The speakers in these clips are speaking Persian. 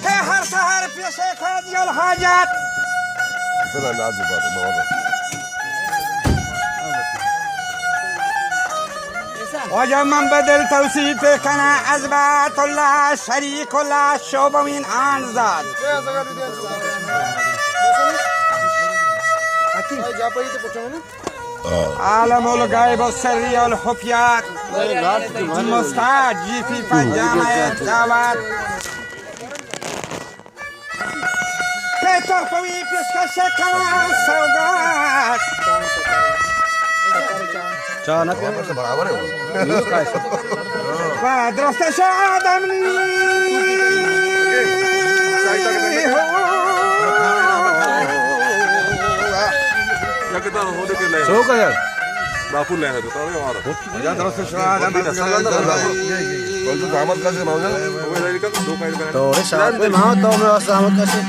هر سهر پیش قاضی الحاجات آجا من بدل توصیف کنه از بیت الله شریک الله شوبوین آن زاد عالم الغیب و سری الخفیات مستعجی فی پنجامه دعوت که ترفوی پیشکش کنه سوگات چا نکنه برابر و درستش آدم شو کنه باپو لینا تو تو یار یا درستش آدم زحمت کا سے ماوجا وہ لے کا دو کائیں کرنا تو شام پہ ماں تو میں زحمت کا سے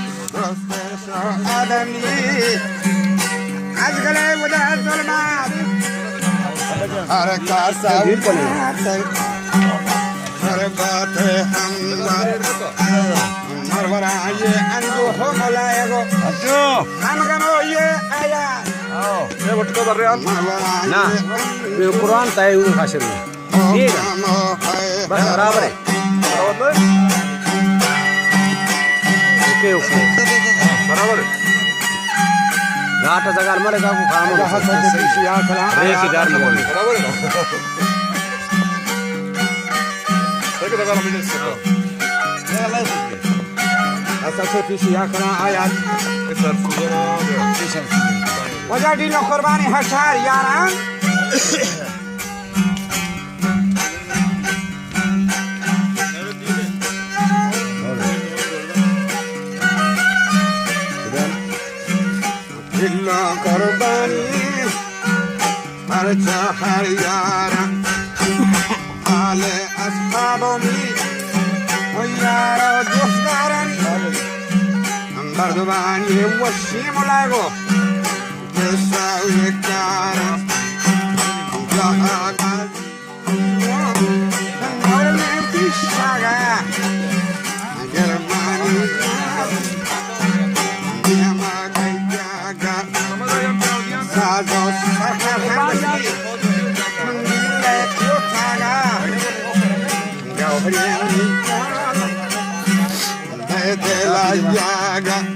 آدم از گله و در ظلمات حرکات حرکات مرورای اندوه ملایگو همگنو یه آیات یہ وقت کر رہے ہیں نا یہ قرآن تائے ہوئے حاشر میں ٹھیک ہے بس برابر ہے اوکے اوکے برابر ہے घाट जगार मरे का को काम रे की दार में برابر ہے ایک جگہ میں سے اساس پیشی کنه آیات سر سوزا وجا دین قربانی هشار یاران دین قربانی هشار یاران آل اصحابمی و یارا دوستدارن بردوانی وشی ملاگو تساوی کارن جاها نورمی پیشاگا گرمانی دیما گیاگا سازو سرخندی منگیل کوتاگا گوهری دلا یاگا